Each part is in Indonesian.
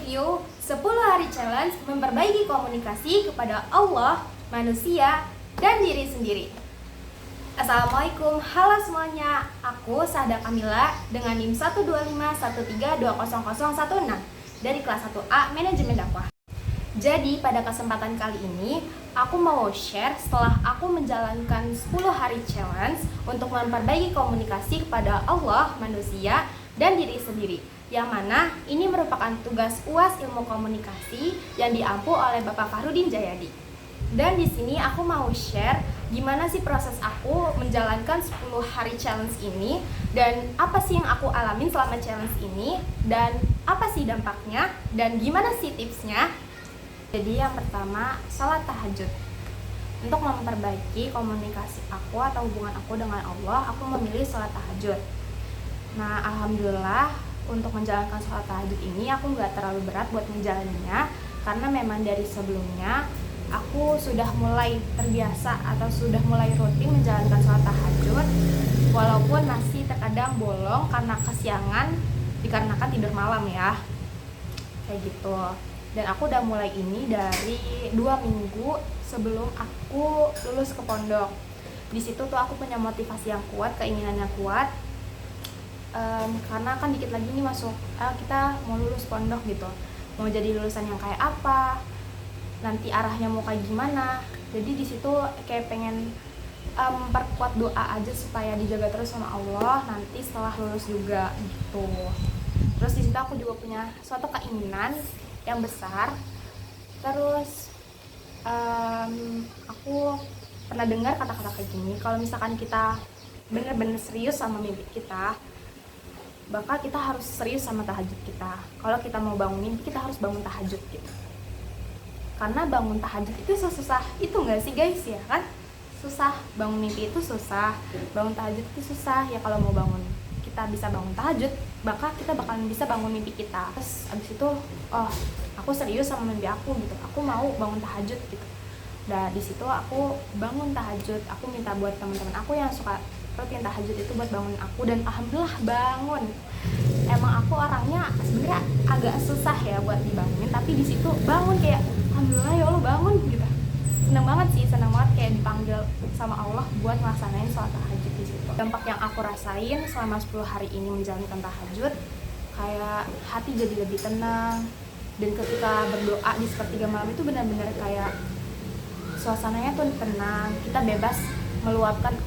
review 10 hari challenge memperbaiki komunikasi kepada Allah, manusia, dan diri sendiri. Assalamualaikum, halo semuanya. Aku Sahda Kamila dengan NIM 12513200016 dari kelas 1A Manajemen Dakwah. Jadi pada kesempatan kali ini aku mau share setelah aku menjalankan 10 hari challenge untuk memperbaiki komunikasi kepada Allah, manusia, dan diri sendiri. Yang mana ini merupakan tugas UAS Ilmu Komunikasi yang diampu oleh Bapak Fahrudin Jayadi. Dan di sini aku mau share gimana sih proses aku menjalankan 10 hari challenge ini dan apa sih yang aku alamin selama challenge ini dan apa sih dampaknya dan gimana sih tipsnya. Jadi yang pertama, salat tahajud. Untuk memperbaiki komunikasi aku atau hubungan aku dengan Allah, aku memilih salat tahajud. Nah, alhamdulillah untuk menjalankan sholat tahajud ini aku nggak terlalu berat buat menjalaninya, karena memang dari sebelumnya aku sudah mulai terbiasa atau sudah mulai rutin menjalankan sholat tahajud, walaupun masih terkadang bolong karena kesiangan dikarenakan tidur malam ya, kayak gitu. Dan aku udah mulai ini dari 2 minggu sebelum aku lulus ke pondok. Di situ tuh aku punya motivasi yang kuat, keinginan yang kuat. Karena kan dikit lagi nih masuk kita mau lulus pondok gitu, mau jadi lulusan yang kayak apa, nanti arahnya mau kayak gimana. Jadi di situ kayak pengen perkuat doa aja supaya dijaga terus sama Allah nanti setelah lulus juga gitu. Terus di situ aku juga punya suatu keinginan yang besar. Terus aku pernah dengar kata-kata kayak gini, kalau misalkan kita bener-bener serius sama mimpi kita, bakal kita harus serius sama tahajud kita. Kalau kita mau bangun mimpi, kita harus bangun tahajud gitu. Karena bangun tahajud itu sesusah itu nggak sih guys, ya kan? Susah, bangun mimpi itu susah, bangun tahajud itu susah. Ya kalau mau bangun, kita bisa bangun tahajud, maka kita bakalan bisa bangun mimpi kita. Terus abis itu, oh aku serius sama mimpi aku gitu, aku mau bangun tahajud gitu. Nah di situ aku bangun tahajud, aku minta buat teman-teman aku yang suka rutin tahajud itu buat bangun aku, dan alhamdulillah bangun. Emang aku orangnya sebenarnya agak susah ya buat dibangunin, tapi di situ bangun kayak alhamdulillah ya Allah bangun gitu. Seneng banget sih, seneng banget kayak dipanggil sama Allah buat ngelaksanain sholat tahajud di situ. Dampak yang aku rasain selama 10 hari ini menjalankan tahajud, kayak hati jadi lebih tenang, dan ketika berdoa di sepertiga malam itu benar-benar kayak suasananya tuh tenang, kita bebas meluapkan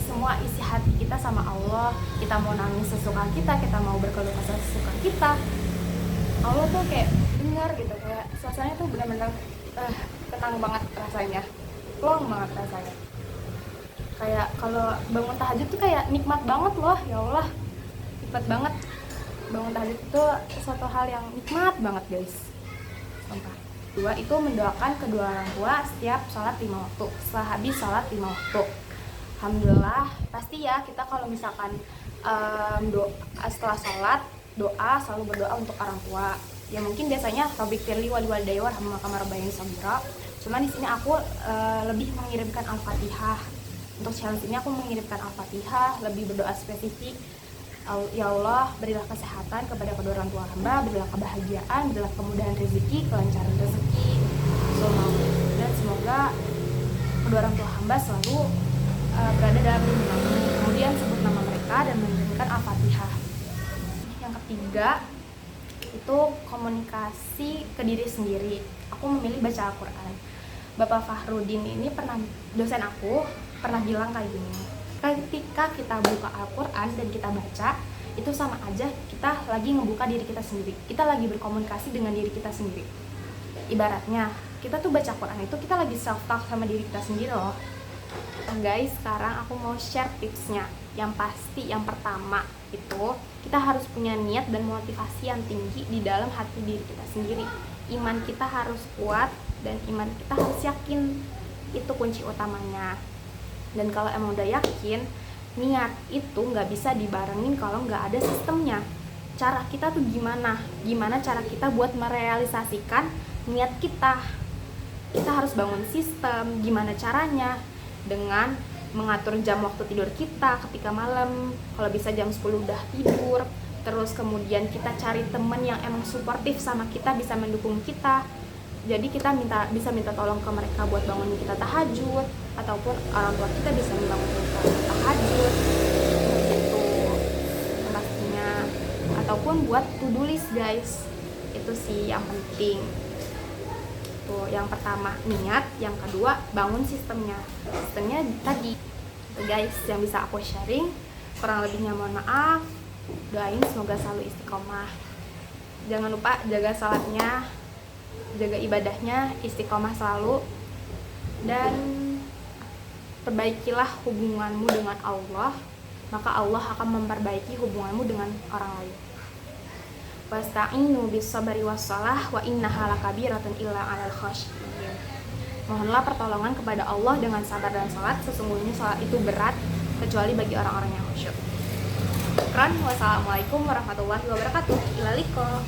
semua isi hati kita sama Allah. Kita mau nangis sesuka kita, kita mau berkeluh kesah sesuka kita, Allah tuh kayak dengar gitu. Kayak suasananya tuh benar-benar tenang banget rasanya, plong banget rasanya. Kayak kalau bangun tahajud tuh kayak nikmat banget loh, ya Allah, nikmat banget. Bangun tahajud itu suatu hal yang nikmat banget guys, sumpah. Kedua itu mendoakan kedua orang tua setiap sholat 5 waktu, setelah habis sholat 5 waktu. Alhamdulillah, pasti ya kita kalau misalkan setelah sholat doa, selalu berdoa untuk orang tua. Ya mungkin biasanya Rabbik firli wali walidayya warhamhuma kama rabbayani shaghira. Cuman di sini aku lebih mengirimkan Al-Fatihah. Untuk challenge ini aku mengirimkan Al-Fatihah, lebih berdoa spesifik. Ya Allah, berilah kesehatan kepada kedua orang tua hamba, berilah kebahagiaan, berilah kemudahan rezeki, kelancaran rezeki. Dan semoga kedua orang tua hamba selalu berada dalam lindungan. Kemudian sebut nama mereka dan mengirimkan Al-Fatihah. Yang ketiga itu komunikasi ke diri sendiri. Aku memilih baca Al-Quran. Bapak Fahrudin ini dosen aku pernah bilang kayak gini, ketika kita buka Al-Quran dan kita baca, itu sama aja kita lagi ngebuka diri kita sendiri, kita lagi berkomunikasi dengan diri kita sendiri. Ibaratnya kita tuh baca Quran itu kita lagi self-talk sama diri kita sendiri loh. Nah guys, sekarang aku mau share tipsnya. Yang pasti, yang pertama itu kita harus punya niat dan motivasi yang tinggi di dalam hati diri kita sendiri. Iman kita harus kuat dan iman kita harus yakin, itu kunci utamanya. Dan kalau emang udah yakin, niat itu nggak bisa dibarengin kalau nggak ada sistemnya. Cara kita tuh gimana cara kita buat merealisasikan niat kita. Kita harus bangun sistem, gimana caranya, dengan mengatur jam waktu tidur kita ketika malam. Kalau bisa jam 10 udah tidur, terus kemudian kita cari temen yang emang suportif sama kita, bisa mendukung kita. Jadi kita bisa minta tolong ke mereka buat bangunin kita tahajud, ataupun orang tua kita bisa membangun kita tahajud gitu pastinya, ataupun buat to-do list guys. Itu sih yang penting. Tuh, yang pertama niat, yang kedua bangun sistemnya tadi itu guys yang bisa aku sharing. Kurang lebihnya mohon maaf, doain semoga selalu istiqomah. Jangan lupa jaga salatnya, jaga ibadahnya, istiqomah selalu, dan perbaikilah hubunganmu dengan Allah, maka Allah akan memperbaiki hubunganmu dengan orang lain. Wasta'inu bis-sabri was-shalah wa innaha lakabiratun illa 'alal khashiyin. Mohonlah pertolongan kepada Allah dengan sabar dan salat, sesungguhnya salat itu berat kecuali bagi orang-orang yang khusyuk. Wassalamualaikum warahmatullahi wabarakatuh. Ila liqa.